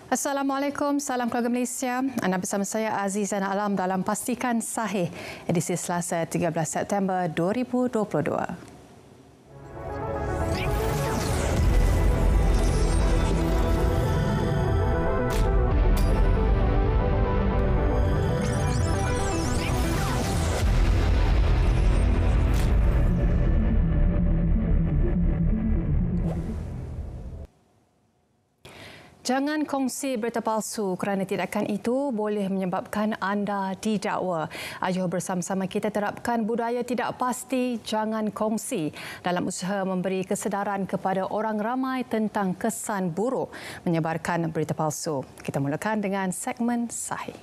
Assalamualaikum, salam keluarga Malaysia. Anda bersama saya Azizana Alam dalam Pastikan Sahih, edisi Selasa 13 September 2022. Jangan kongsi berita palsu kerana tindakan itu boleh menyebabkan anda didakwa. Ayuh bersama-sama kita terapkan budaya tidak pasti, jangan kongsi dalam usaha memberi kesedaran kepada orang ramai tentang kesan buruk menyebarkan berita palsu. Kita mulakan dengan segmen Sahih.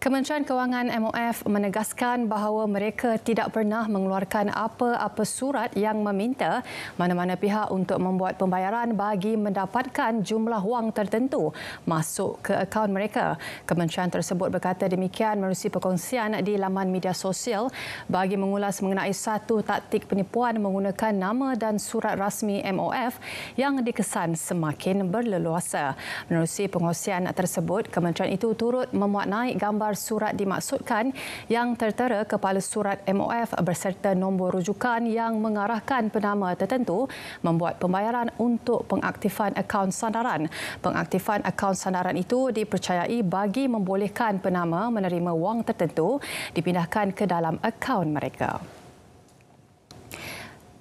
Kementerian Kewangan MOF menegaskan bahawa mereka tidak pernah mengeluarkan apa-apa surat yang meminta mana-mana pihak untuk membuat pembayaran bagi mendapatkan jumlah wang tertentu masuk ke akaun mereka. Kementerian tersebut berkata demikian melalui perkongsian di laman media sosial bagi mengulas mengenai satu taktik penipuan menggunakan nama dan surat rasmi MOF yang dikesan semakin berleluasa. Menerusi penghosian tersebut, kementerian itu turut memuat naik gambar surat dimaksudkan yang tertera kepala surat MOF berserta nombor rujukan yang mengarahkan penama tertentu membuat pembayaran untuk pengaktifan akaun sandaran. Pengaktifan akaun sandaran itu dipercayai bagi membolehkan penama menerima wang tertentu dipindahkan ke dalam akaun mereka.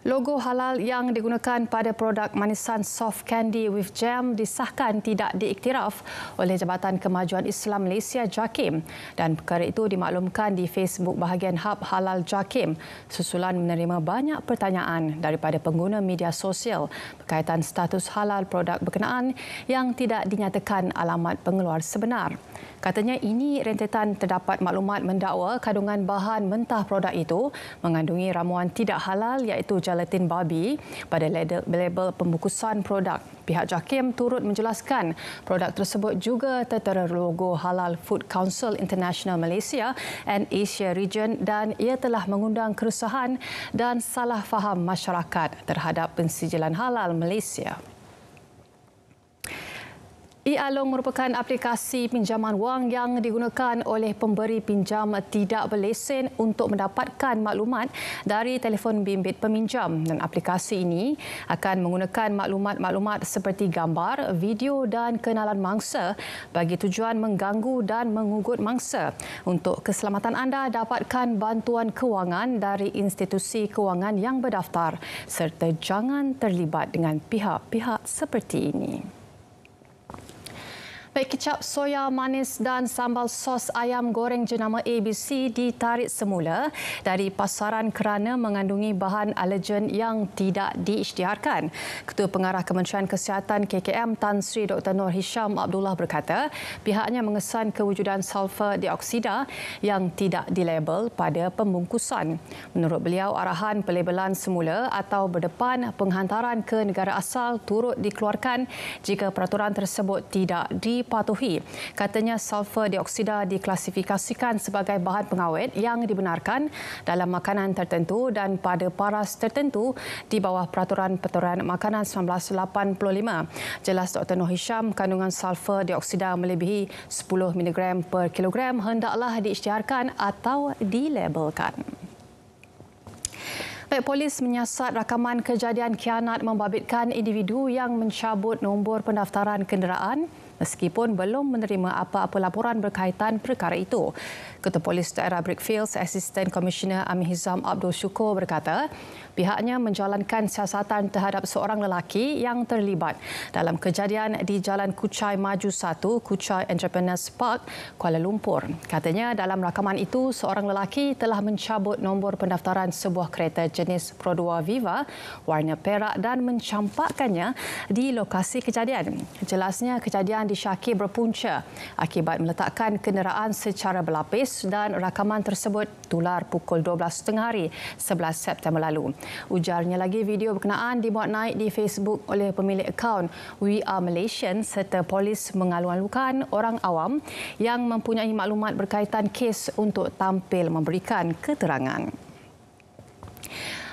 Logo halal yang digunakan pada produk manisan soft candy with jam disahkan tidak diiktiraf oleh Jabatan Kemajuan Islam Malaysia JAKIM dan perkara itu dimaklumkan di Facebook bahagian Hub Halal JAKIM susulan menerima banyak pertanyaan daripada pengguna media sosial berkaitan status halal produk berkenaan yang tidak dinyatakan alamat pengeluar sebenar. Katanya ini rentetan terdapat maklumat mendakwa kandungan bahan mentah produk itu mengandungi ramuan tidak halal iaitu gelatin babi pada label pembungkusan produk. Pihak JAKIM turut menjelaskan produk tersebut juga tertera logo Halal Food Council International Malaysia and Asia Region dan ia telah mengundang keresahan dan salah faham masyarakat terhadap pensijilan halal Malaysia. E-Along merupakan aplikasi pinjaman wang yang digunakan oleh pemberi pinjam tidak berlesen untuk mendapatkan maklumat dari telefon bimbit peminjam dan aplikasi ini akan menggunakan maklumat-maklumat seperti gambar, video dan kenalan mangsa bagi tujuan mengganggu dan mengugut mangsa. Untuk keselamatan anda, dapatkan bantuan kewangan dari institusi kewangan yang berdaftar serta jangan terlibat dengan pihak-pihak seperti ini. Baik, kicap soya manis dan sambal sos ayam goreng jenama ABC ditarik semula dari pasaran kerana mengandungi bahan alergen yang tidak diisytiharkan. Ketua Pengarah Kementerian Kesihatan KKM Tan Sri Dr. Nur Hisham Abdullah berkata pihaknya mengesan kewujudan sulfur dioksida yang tidak dilabel pada pembungkusan. Menurut beliau, arahan pelabelan semula atau berdepan penghantaran ke negara asal turut dikeluarkan jika peraturan tersebut tidak dipatuhi. Katanya sulfur dioksida diklasifikasikan sebagai bahan pengawet yang dibenarkan dalam makanan tertentu dan pada paras tertentu di bawah Peraturan Makanan 1985. Jelas Dr. Nur Hisham, kandungan sulfur dioksida melebihi 10 mg per kilogram hendaklah diisytiharkan atau dilabelkan. Baik, polis menyiasat rakaman kejadian khianat membabitkan individu yang mencabut nombor pendaftaran kenderaan meskipun belum menerima apa-apa laporan berkaitan perkara itu. Ketua Polis Daerah Brickfields, Asisten Komisioner Amir Hizam Abdul Syukur berkata, pihaknya menjalankan siasatan terhadap seorang lelaki yang terlibat dalam kejadian di Jalan Kuchai Maju 1, Kuchai Entrepreneurs Park, Kuala Lumpur. Katanya dalam rakaman itu, seorang lelaki telah mencabut nombor pendaftaran sebuah kereta jenis Pro 2 Viva warna perak dan mencampakkannya di lokasi kejadian. Jelasnya kejadian disyaki berpunca akibat meletakkan kenderaan secara berlapis dan rakaman tersebut tular pukul 12.30 hari 11 September lalu. Ujarnya lagi, video berkenaan dimuat naik di Facebook oleh pemilik akaun We Are Malaysian serta polis mengalu-alukan orang awam yang mempunyai maklumat berkaitan kes untuk tampil memberikan keterangan.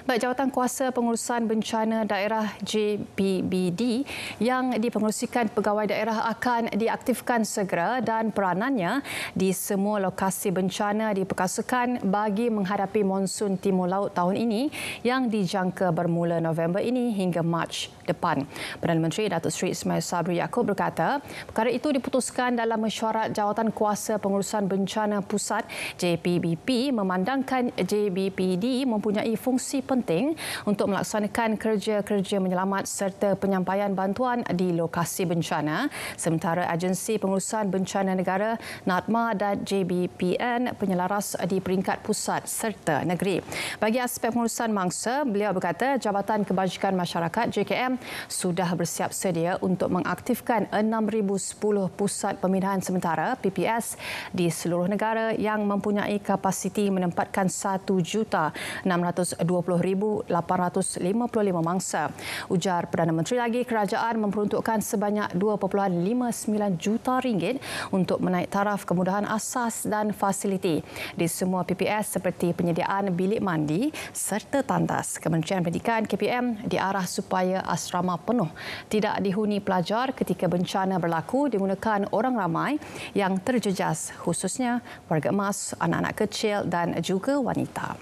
Baik, Jawatan Kuasa Pengurusan Bencana Daerah JPBD yang dipengerusikan pegawai daerah akan diaktifkan segera dan peranannya di semua lokasi bencana diperkasakan bagi menghadapi monsun timur laut tahun ini yang dijangka bermula November ini hingga Mac depan. Perdana Menteri Datuk Seri Ismail Sabri Yaakob berkata, perkara itu diputuskan dalam mesyuarat Jawatan Kuasa Pengurusan Bencana Pusat JPBP memandangkan JBPD mempunyai fungsi penting untuk melaksanakan kerja-kerja menyelamat serta penyampaian bantuan di lokasi bencana, sementara Agensi Pengurusan Bencana Negara NADMA dan JBPN penyelaras di peringkat pusat serta negeri. Bagi aspek pengurusan mangsa, beliau berkata Jabatan Kebajikan Masyarakat JKM sudah bersiap sedia untuk mengaktifkan 6,010 pusat pemindahan sementara PPS di seluruh negara yang mempunyai kapasiti menempatkan 1,620,855 mangsa. Ujar Perdana Menteri lagi, kerajaan memperuntukkan sebanyak 2.59 juta ringgit untuk menaik taraf kemudahan asas dan fasiliti di semua PPS seperti penyediaan bilik mandi serta tandas. Kementerian Pendidikan KPM diarah supaya asrama penuh tidak dihuni pelajar ketika bencana berlaku digunakan orang ramai yang terjejas, khususnya warga emas, anak-anak kecil dan juga wanita.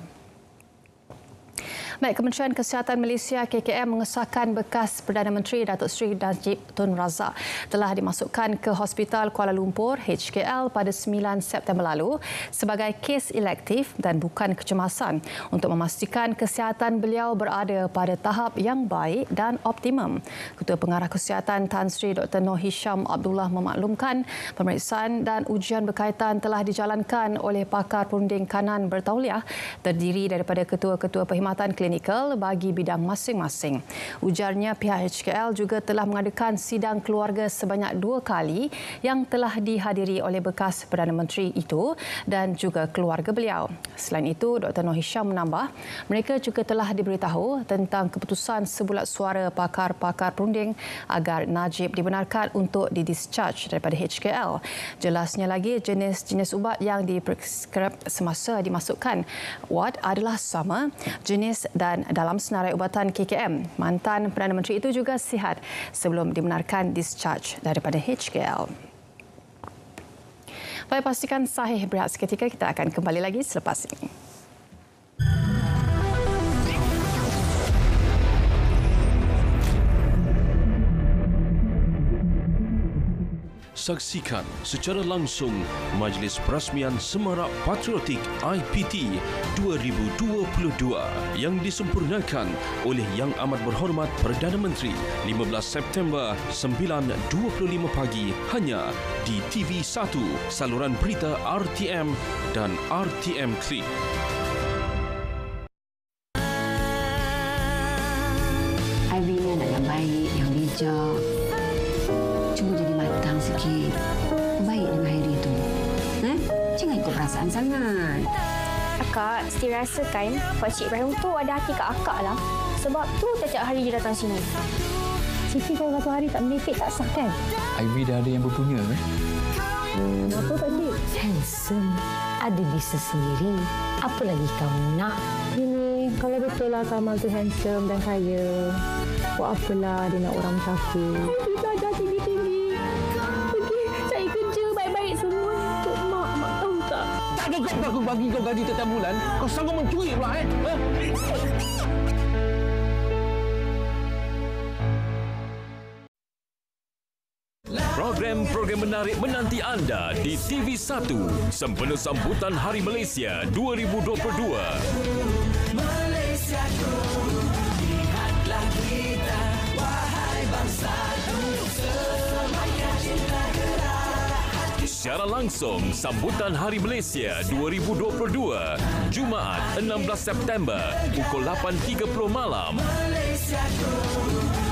Baik, Kementerian Kesihatan Malaysia KKM mengesahkan bekas Perdana Menteri Datuk Seri Najib Tun Razak telah dimasukkan ke Hospital Kuala Lumpur HKL pada 9 September lalu sebagai kes elektif dan bukan kecemasan untuk memastikan kesihatan beliau berada pada tahap yang baik dan optimum. Ketua Pengarah Kesihatan Tan Sri Dr. Noor Hisham Abdullah memaklumkan pemeriksaan dan ujian berkaitan telah dijalankan oleh pakar perunding kanan bertauliah terdiri daripada ketua-ketua perkhidmatan klinikal bagi bidang masing-masing. Ujarnya pihak HKL juga telah mengadakan sidang keluarga sebanyak 2 kali yang telah dihadiri oleh bekas Perdana Menteri itu dan juga keluarga beliau. Selain itu, Dr. Noor Hisham menambah, mereka juga telah diberitahu tentang keputusan sebulat suara pakar-pakar perunding agar Najib dibenarkan untuk didischarge daripada HKL. Jelasnya lagi, jenis-jenis ubat yang dipreskrip semasa dimasukkan wad adalah sama jenis dan dalam senarai ubatan KKM. Mantan Perdana Menteri itu juga sihat sebelum dibenarkan discharge daripada HKL. Baik, pastikan sahih berehat seketika. Kita akan kembali lagi selepas ini. Saksikan secara langsung Majlis Perasmian Semarak Patriotik IPT 2022 yang disempurnakan oleh Yang Amat Berhormat Perdana Menteri 15 September 9.25 pagi hanya di TV1, saluran berita RTM dan RTM Klik. Ivy ni anak yang baik, yang bijak. Cuma jadi matang sikit. Baik dengan Hairi tu. Jangan ikut perasaan sangat. Akak, Siti rasa kan Pak Cik Ibrahim tu ada hati kat akak lah. Sebab tu setiap hari dia datang sini. Siti kalau satu hari tak merepek tak sah kan? Ivy dah ada yang berpunya kan? Apa Pak Cik? Handsome. Ada bisnes sendiri. Apa lagi kamu nak? Ini kalau betul lah Kamal tu handsome dan kaya. Buat apalah dia nak orang kafir. Kita ajar tinggi-tinggi. Pergi cari kerja baik-baik semua untuk mak. Mak tahu tak? Tak ada kau aku bagi kau gaji setiap bulan. Kau sanggup mencuri pula Program-program menarik menanti anda di TV1 sempena sambutan Hari Malaysia 2022. Malaysiaku, lihatlah kita, wahai bangsaku, semuanya cinta gerak hati. Secara langsung sambutan Hari Malaysia 2022, Jumaat 16 September pukul 8.30 malam. Malaysiaku,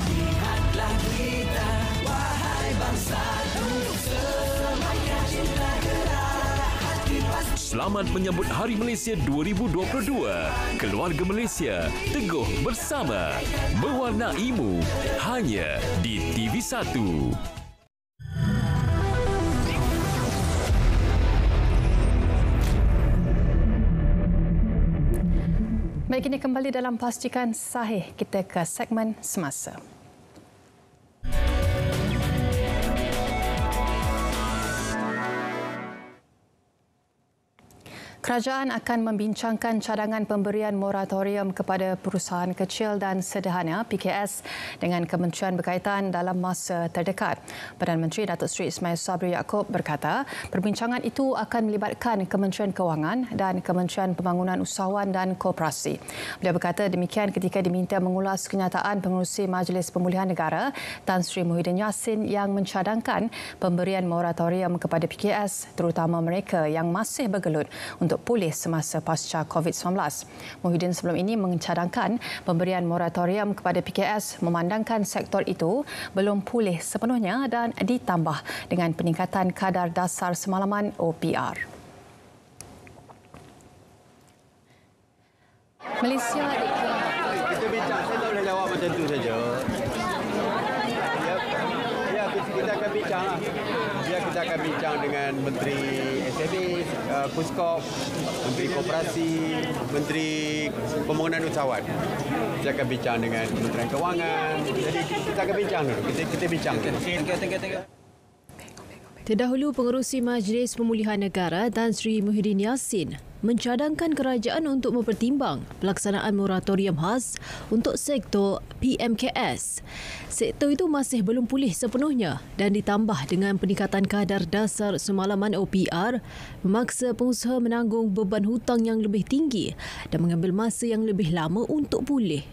lihatlah kita, wahai bangsaku, semuanya cinta gerak hati. Selamat menyambut Hari Malaysia 2022. Keluarga Malaysia teguh bersama, mewarnaimu hanya di TV1. Baik, ini kembali dalam Pastikan Sahih. Kita ke segmen Semasa. Kerajaan akan membincangkan cadangan pemberian moratorium kepada perusahaan kecil dan sederhana (PKS) dengan kementerian berkaitan dalam masa terdekat. Perdana Menteri Datuk Seri Ismail Sabri Yaakob berkata, perbincangan itu akan melibatkan Kementerian Kewangan dan Kementerian Pembangunan Usahawan dan Koperasi. Beliau berkata demikian ketika diminta mengulas kenyataan Pengerusi Majlis Pemulihan Negara Tan Sri Muhyiddin Yassin yang mencadangkan pemberian moratorium kepada PKS terutama mereka yang masih bergelut untuk pulih semasa pasca COVID-19. Muhyiddin sebelum ini mencadangkan pemberian moratorium kepada PKS memandangkan sektor itu belum pulih sepenuhnya dan ditambah dengan peningkatan kadar dasar semalaman OPR. Malaysia kita bincang, saya tak boleh jawab macam tu saja. Ya, kita akan bincang lah. Kita akan bincang dengan Menteri SME, Puskop, Menteri Koperasi, Menteri Pembangunan Usahawan. Kita akan bincang dengan Kementerian Kewangan. Jadi kita akan bincang dulu. Kita bincang. Terdahulu, Pengerusi Majlis Pemulihan Negara Tan Sri Muhyiddin Yassin mencadangkan kerajaan untuk mempertimbang pelaksanaan moratorium khas untuk sektor PMKS. Sektor itu masih belum pulih sepenuhnya dan ditambah dengan peningkatan kadar dasar semalaman OPR memaksa pengusaha menanggung beban hutang yang lebih tinggi dan mengambil masa yang lebih lama untuk pulih.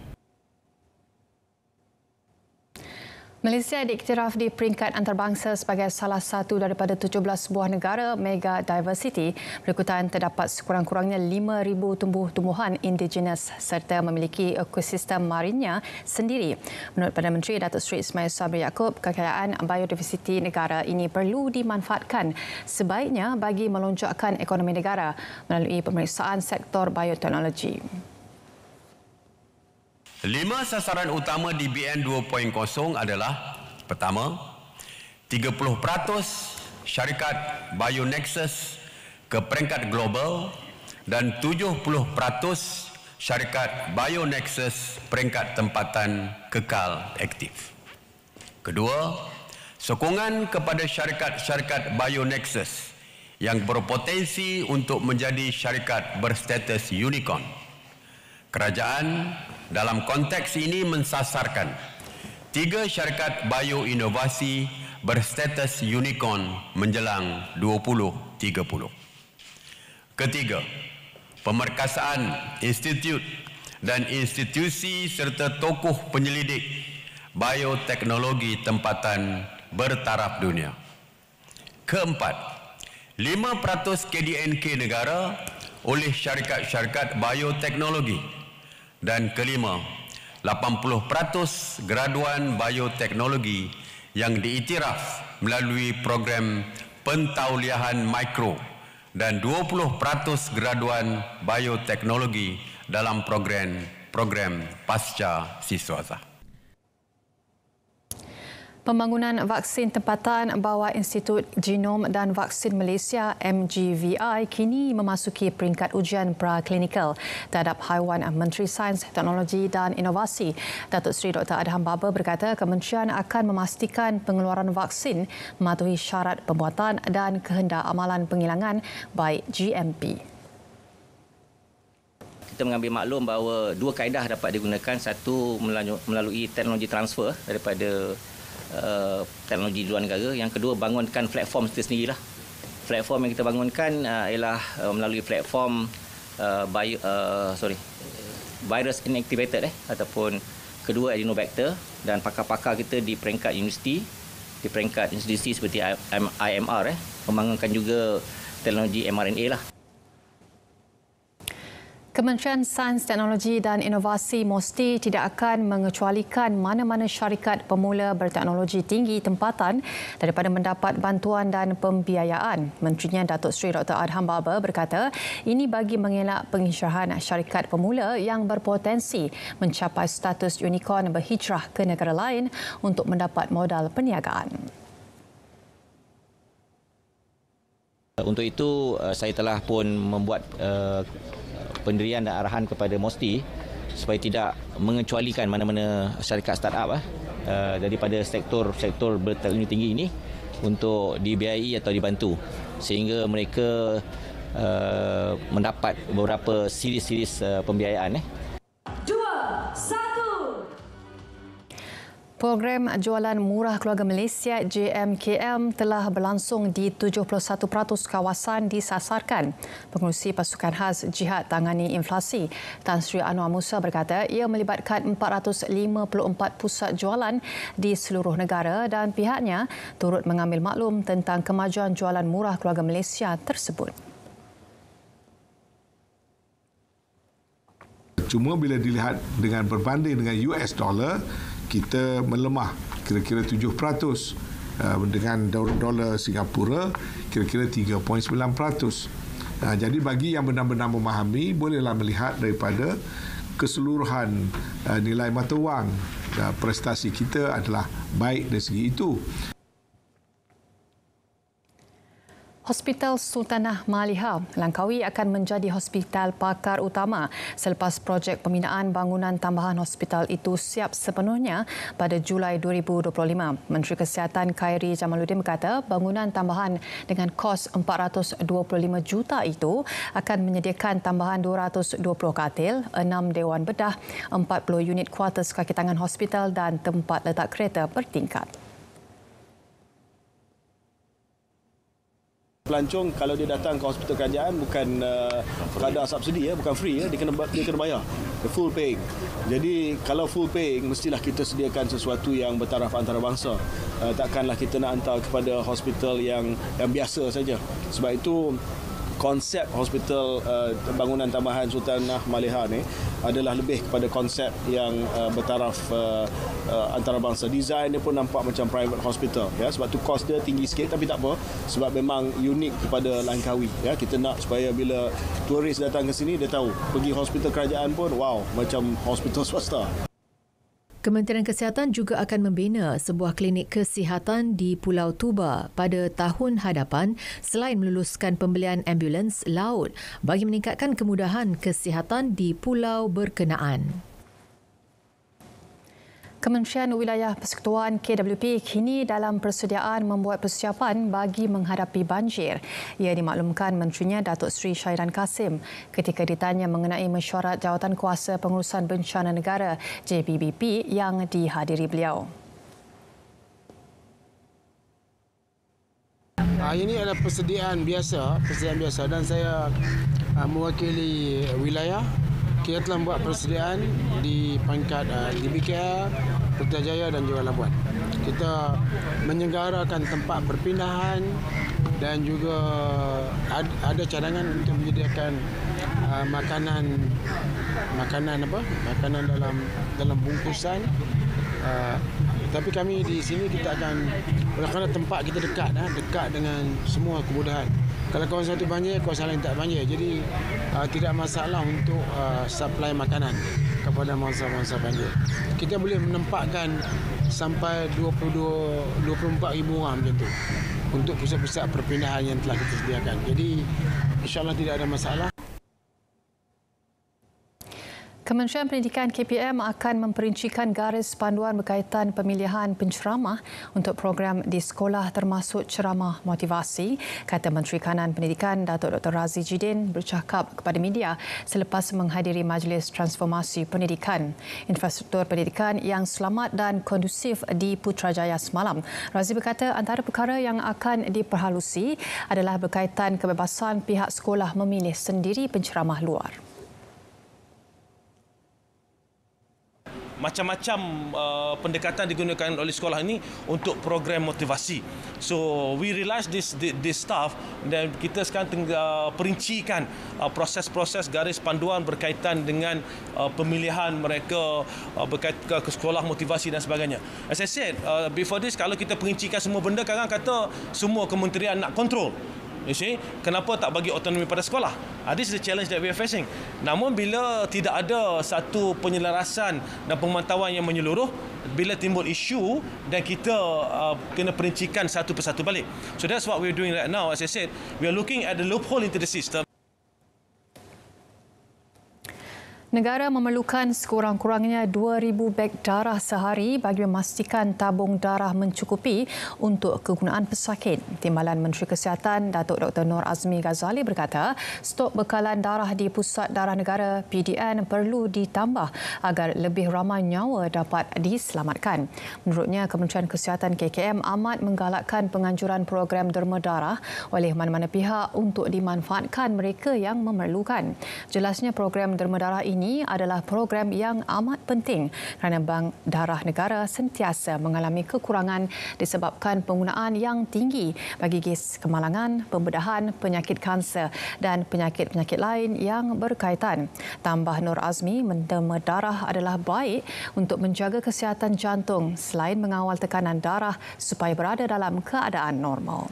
Malaysia diiktiraf di peringkat antarabangsa sebagai salah satu daripada 17 buah negara mega diversity. Berikutan terdapat sekurang-kurangnya 5,000 tumbuh-tumbuhan indigenous serta memiliki ekosistem marinnya sendiri. Menurut Perdana Menteri Datuk Seri Ismail Sabri Yaakob, kekayaan biodiversiti negara ini perlu dimanfaatkan sebaiknya bagi melonjakkan ekonomi negara melalui pemeriksaan sektor bioteknologi. 5 sasaran utama di BN 2.0 adalah: pertama, 30% syarikat BioNexus ke peringkat global dan 70% syarikat BioNexus peringkat tempatan kekal aktif. Kedua, sokongan kepada syarikat-syarikat BioNexus yang berpotensi untuk menjadi syarikat berstatus unicorn. Kerajaan dalam konteks ini mensasarkan 3 syarikat bioinovasi berstatus unicorn menjelang 2030. Ketiga, pemerkasaan institut dan institusi serta tokoh penyelidik bioteknologi tempatan bertaraf dunia. Keempat, 5% KDNK negara oleh syarikat-syarikat bioteknologi. Dan kelima, 80% graduan bioteknologi yang diiktiraf melalui program pentauliahan mikro dan 20% graduan bioteknologi dalam program pasca siswasa. Pembangunan vaksin tempatan bawah Institut Genom dan Vaksin Malaysia MGVI kini memasuki peringkat ujian praklinikal terhadap haiwan. Menteri Sains, Teknologi dan Inovasi Datuk Seri Dr. Adham Baba berkata kementerian akan memastikan pengeluaran vaksin mematuhi syarat pembuatan dan kehendak amalan penghilangan baik GMP. Kita mengambil maklum bahawa 2 kaedah dapat digunakan, satu melalui teknologi transfer daripada teknologi di luar negara. Yang kedua, bangunkan platform kita sendirilah. Platform yang kita bangunkan ialah melalui platform virus inactivated ataupun kedua adenovector, dan pakar-pakar kita di peringkat universiti, di peringkat institusi seperti IMR membangunkan juga teknologi mRNA lah. Kementerian Sains, Teknologi dan Inovasi mesti tidak akan mengecualikan mana-mana syarikat pemula berteknologi tinggi tempatan daripada mendapat bantuan dan pembiayaan. Menterinya Datuk Seri Dr. Adham Baba berkata ini bagi mengelak pengisyarahan syarikat pemula yang berpotensi mencapai status unicorn berhijrah ke negara lain untuk mendapat modal perniagaan. Untuk itu, saya telah pun membuat pendirian dan arahan kepada MOSTI supaya tidak mengecualikan mana-mana syarikat startup daripada sektor berteknologi tinggi ini untuk dibiayai atau dibantu sehingga mereka mendapat beberapa series pembiayaan. 2, 1. Program Jualan Murah Keluarga Malaysia JMKM telah berlangsung di 71% kawasan disasarkan. Pengerusi Pasukan Khas Jihad Tangani Inflasi, Tan Sri Anwar Musa berkata ia melibatkan 454 pusat jualan di seluruh negara dan pihaknya turut mengambil maklum tentang kemajuan jualan murah keluarga Malaysia tersebut. Cuma bila dilihat dengan berbanding dengan US dollar, kita melemah kira-kira 7%. Dengan dolar Singapura kira-kira 3.9%. Jadi bagi yang benar-benar memahami, bolehlah melihat daripada keseluruhan nilai mata wang. Prestasi kita adalah baik dari segi itu. Hospital Sultanah Maliha, Langkawi akan menjadi hospital pakar utama selepas projek pembinaan bangunan tambahan hospital itu siap sepenuhnya pada Julai 2025. Menteri Kesihatan Khairi Jamaluddin berkata bangunan tambahan dengan kos 425 juta itu akan menyediakan tambahan 220 katil, 6 dewan bedah, 40 unit kuartus kaki tangan hospital dan tempat letak kereta bertingkat. Pelancong kalau dia datang ke hospital kerajaan bukan kadar subsidi, bukan free, dia kena bayar, full paying. Jadi kalau full paying mestilah kita sediakan sesuatu yang bertaraf antarabangsa. Takkanlah kita nak hantar kepada hospital yang biasa saja. Sebab itu konsep hospital bangunan tambahan Sultanah Maliha ni adalah lebih kepada konsep yang bertaraf antarabangsa. Design dia pun nampak macam private hospital, ya, sebab tu kos dia tinggi sikit tapi tak apa sebab memang unik kepada Langkawi, ya. Kita nak supaya bila turis datang ke sini dia tahu pergi hospital kerajaan pun wow macam hospital swasta. Kementerian Kesihatan juga akan membina sebuah klinik kesihatan di Pulau Tuba pada tahun hadapan selain meluluskan pembelian ambulans laut bagi meningkatkan kemudahan kesihatan di pulau berkenaan. Kementerian Wilayah Persekutuan KWP kini dalam persediaan membuat persiapan bagi menghadapi banjir. Ia dimaklumkan Menterinya Datuk Seri Syahiran Kasim ketika ditanya mengenai mesyuarat Jawatankuasa Pengurusan Bencana Negara JPBP yang dihadiri beliau. Ini adalah persediaan biasa dan saya mewakili wilayah. Kita telah membuat persediaan di pangkat DBKL, Putrajaya dan juga Labuan. Kita menyelenggarakan tempat perpindahan dan juga ada cadangan untuk menyediakan makanan dalam bungkusan. Tapi kami di sini kita akan, kerana tempat kita dekat dengan semua kemudahan. Kalau kawasan satu banjir, kawasan lain tak banjir. Jadi tidak masalah untuk supply makanan kepada mangsa-mangsa banjir. Kita boleh menempatkan sampai 24,000 orang macam tu untuk pusat-pusat perpindahan yang telah kita sediakan. Jadi insya-Allah tidak ada masalah. Kementerian Pendidikan KPM akan memperincikan garis panduan berkaitan pemilihan penceramah untuk program di sekolah termasuk ceramah motivasi, kata Menteri Kanan Pendidikan Datuk Dr. Razi Jidin bercakap kepada media selepas menghadiri Majlis Transformasi Pendidikan Infrastruktur Pendidikan yang selamat dan kondusif di Putrajaya semalam. Razi berkata antara perkara yang akan diperhalusi adalah berkaitan kebebasan pihak sekolah memilih sendiri penceramah luar. Macam-macam pendekatan digunakan oleh sekolah ini untuk program motivasi. So we realize this stuff dan kita sekarang tengah perincikan proses-proses garis panduan berkaitan dengan pemilihan mereka berkaitan ke sekolah motivasi dan sebagainya. As I said, before this kalau kita perincikan semua benda, kadang kata semua kementerian nak kontrol. You see, kenapa tak bagi autonomi pada sekolah? This is the challenge that we are facing. Namun bila tidak ada satu penyelarasan dan pemantauan yang menyeluruh, bila timbul isu dan kita kena perincikan satu persatu balik. So that's what we're doing right now. As I said, we are looking at the loophole into the system. Negara memerlukan sekurang-kurangnya 2,000 beg darah sehari bagi memastikan tabung darah mencukupi untuk kegunaan pesakit. Timbalan Menteri Kesihatan Datuk Dr. Nur Azmi Ghazali berkata, stok bekalan darah di Pusat Darah Negara PDN perlu ditambah agar lebih ramai nyawa dapat diselamatkan. Menurutnya, Kementerian Kesihatan KKM amat menggalakkan penganjuran program derma darah oleh mana-mana pihak untuk dimanfaatkan mereka yang memerlukan. Jelasnya, program derma darah ini adalah program yang amat penting kerana Bank Darah Negara sentiasa mengalami kekurangan disebabkan penggunaan yang tinggi bagi kes kemalangan, pembedahan, penyakit kanser dan penyakit-penyakit lain yang berkaitan. Tambah Nur Azmi, menderma darah adalah baik untuk menjaga kesihatan jantung selain mengawal tekanan darah supaya berada dalam keadaan normal.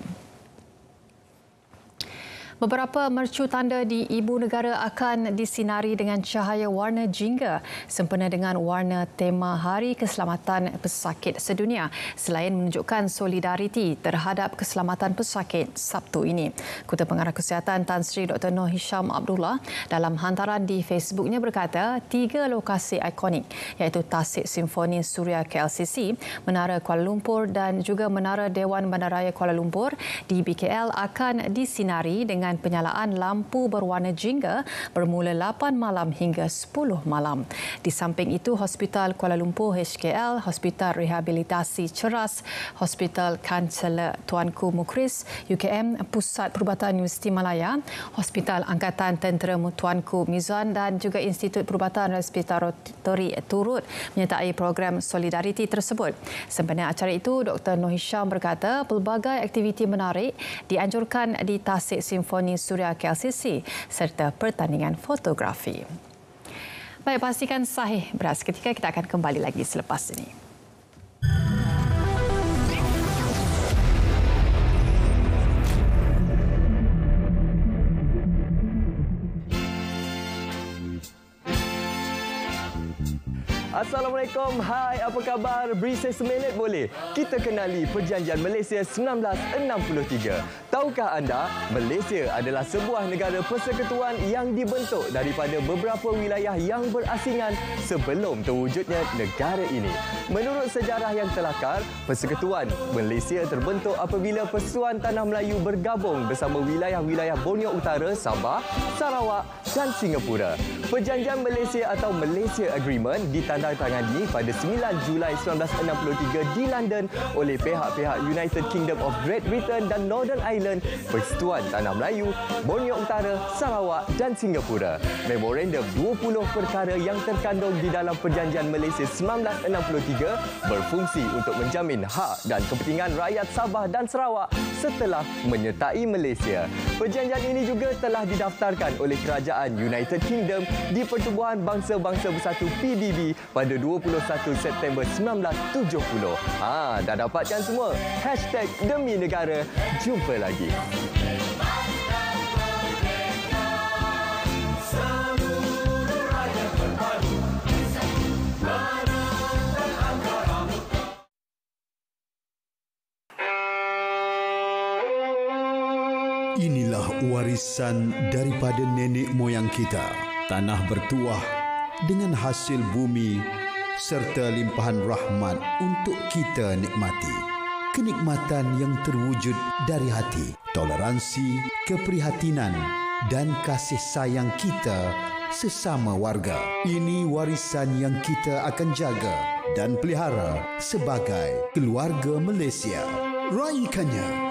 Beberapa mercu tanda di ibu negara akan disinari dengan cahaya warna jingga sempena dengan warna tema Hari Keselamatan Pesakit Sedunia selain menunjukkan solidariti terhadap keselamatan pesakit Sabtu ini. Ketua Pengarah Kesihatan Tan Sri Dr. Noor Hisham Abdullah dalam hantaran di Facebooknya berkata 3 lokasi ikonik iaitu Tasik Simfoni Suria KLCC, Menara Kuala Lumpur dan juga Menara Dewan Bandaraya Kuala Lumpur di BKL akan disinari dengan penyalaan lampu berwarna jingga bermula 8 malam hingga 10 malam. Di samping itu, Hospital Kuala Lumpur HKL, Hospital Rehabilitasi Ceras, Hospital Kansela Tuanku Mukris, UKM Pusat Perubatan Universiti Malaya, Hospital Angkatan Tentera Tuanku Mizan dan juga Institut Perubatan Respiratori turut menyertai program solidariti tersebut. Sempena acara itu, Dr. Noor Hisham berkata pelbagai aktiviti menarik dianjurkan di Tasik Simfoni Suria KLCC serta pertandingan fotografi. Baik, pastikan sahih beras. Ketika kita akan kembali lagi selepas ini. Assalamualaikum, hai, apa khabar? Beri saya seminit boleh? Kita kenali Perjanjian Malaysia 1963. Tahukah anda, Malaysia adalah sebuah negara persekutuan yang dibentuk daripada beberapa wilayah yang berasingan sebelum terwujudnya negara ini. Menurut sejarah yang telakar, Persekutuan Malaysia terbentuk apabila Persekutuan Tanah Melayu bergabung bersama wilayah-wilayah Borneo Utara, Sabah, Sarawak dan Singapura. Perjanjian Malaysia atau Malaysia Agreement ditandatangani pada 9 Julai 1963 di London oleh pihak-pihak United Kingdom of Great Britain dan Northern Ireland, Persekutuan Tanah Melayu, Borneo Utara, Sarawak dan Singapura. Memorandum 20 perkara yang terkandung di dalam Perjanjian Malaysia 1963 berfungsi untuk menjamin hak dan kepentingan rakyat Sabah dan Sarawak setelah menyertai Malaysia. Perjanjian ini juga telah didaftarkan oleh Kerajaan United Kingdom di Pertubuhan Bangsa-Bangsa Bersatu PBB pada 21 September 1970. Dah dapatkan semua? #Demi Negara. Jumpa lagi. Inilah warisan daripada nenek moyang kita. Tanah bertuah dengan hasil bumi serta limpahan rahmat untuk kita nikmati. Kenikmatan yang terwujud dari hati, toleransi, keprihatinan dan kasih sayang kita sesama warga. Ini warisan yang kita akan jaga dan pelihara sebagai keluarga Malaysia. Raikannya.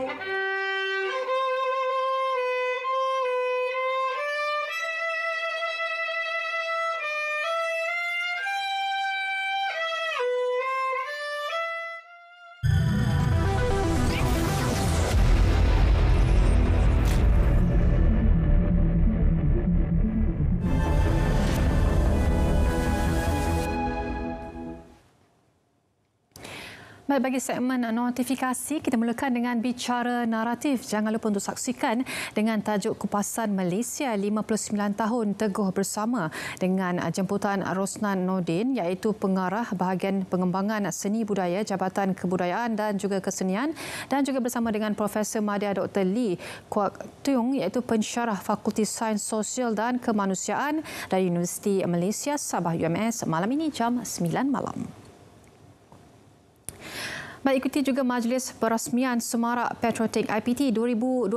Baik, bagi segmen notifikasi, kita mulakan dengan bicara naratif. Jangan lupa untuk saksikan dengan tajuk Kupasan Malaysia 59 tahun teguh bersama dengan jemputan Rosnan Nordin, iaitu pengarah bahagian pengembangan seni budaya Jabatan Kebudayaan dan juga Kesenian, dan juga bersama dengan Profesor Madya Dr. Lee Kuak Tiong, iaitu pensyarah Fakulti Sains Sosial dan Kemanusiaan dari Universiti Malaysia Sabah UMS malam ini jam 9 malam. Baik, ikuti juga Majlis Perasmian Semarak Patriotik IPT 2022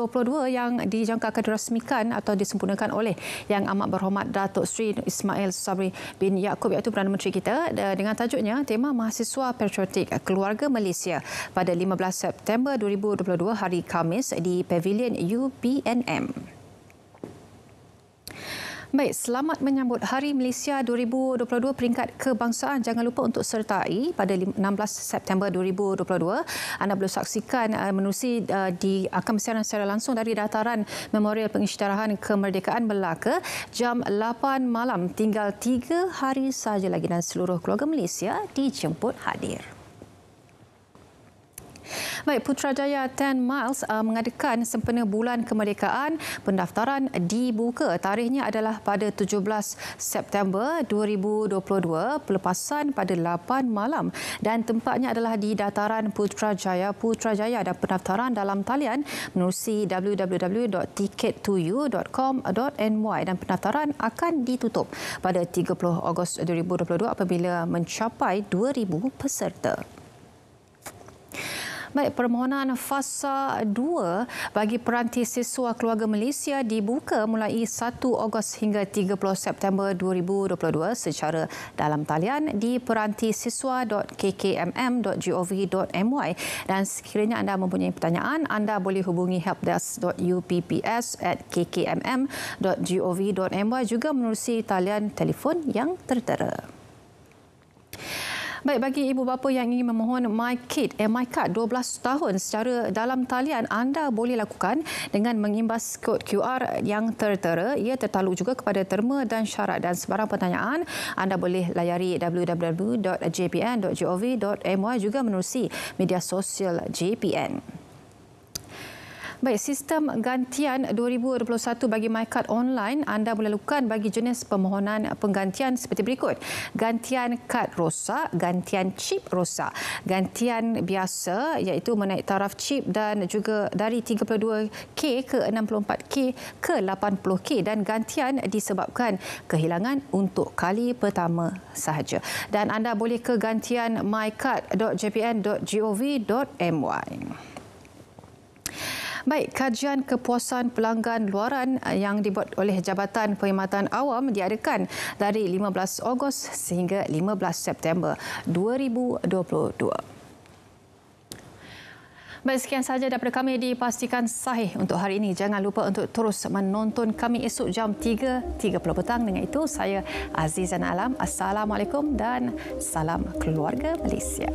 yang dijangka akan dirasmikan atau disempurnakan oleh Yang Amat Berhormat Datuk Seri Ismail Sabri bin Yaakob, iaitu Perdana Menteri kita, dengan tajuknya Tema Mahasiswa Patriotik Keluarga Malaysia pada 15 September 2022 hari Khamis di Pavilion UPNM. Baik, selamat menyambut Hari Malaysia 2022 peringkat kebangsaan. Jangan lupa untuk sertai pada 16 September 2022. Anda boleh saksikan menerusi akan bersiaran secara langsung dari dataran Memorial Pengisytiharan Kemerdekaan Melaka jam 8 malam. Tinggal 3 hari sahaja lagi dan seluruh keluarga Malaysia dijemput hadir. Baik, Putrajaya 10 Miles mengadakan sempena Bulan Kemerdekaan. Pendaftaran dibuka. Tarikhnya adalah pada 17 September 2022, pelepasan pada 8 malam dan tempatnya adalah di dataran Putrajaya dan pendaftaran dalam talian menerusi www.ticket2u.com.my dan pendaftaran akan ditutup pada 30 Ogos 2022 apabila mencapai 2,000 peserta. Baik, permohonan fasa 2 bagi peranti siswa keluarga Malaysia dibuka mulai 1 Ogos hingga 30 September 2022 secara dalam talian di perantisiswa.kkmm.gov.my dan sekiranya anda mempunyai pertanyaan, anda boleh hubungi helpdesk.upps@kkmm.gov.my juga menerusi talian telefon yang tertera. Baik, bagi ibu bapa yang ingin memohon MyCard 12 tahun secara dalam talian, anda boleh lakukan dengan mengimbas kod QR yang tertera. Ia tertakluk juga kepada terma dan syarat, dan sebarang pertanyaan anda boleh layari www.jpn.gov.my juga menerusi media sosial JPN. Baik, sistem gantian 2021 bagi MyCard online anda boleh lakukan bagi jenis permohonan penggantian seperti berikut. Gantian kad rosak, gantian chip rosak, gantian biasa iaitu menaik taraf chip dan juga dari 32K ke 64K ke 80K, dan gantian disebabkan kehilangan untuk kali pertama sahaja. Dan anda boleh ke gantian mycard.jpn.gov.my. Baik, kajian kepuasan pelanggan luaran yang dibuat oleh Jabatan Perkhidmatan Awam diadakan dari 15 Ogos sehingga 15 September 2022. Baik, sekian sahaja daripada kami dipastikan sahih untuk hari ini. Jangan lupa untuk terus menonton kami esok jam 3.30 petang. Dengan itu, saya Azizan Alam. Assalamualaikum dan salam keluarga Malaysia.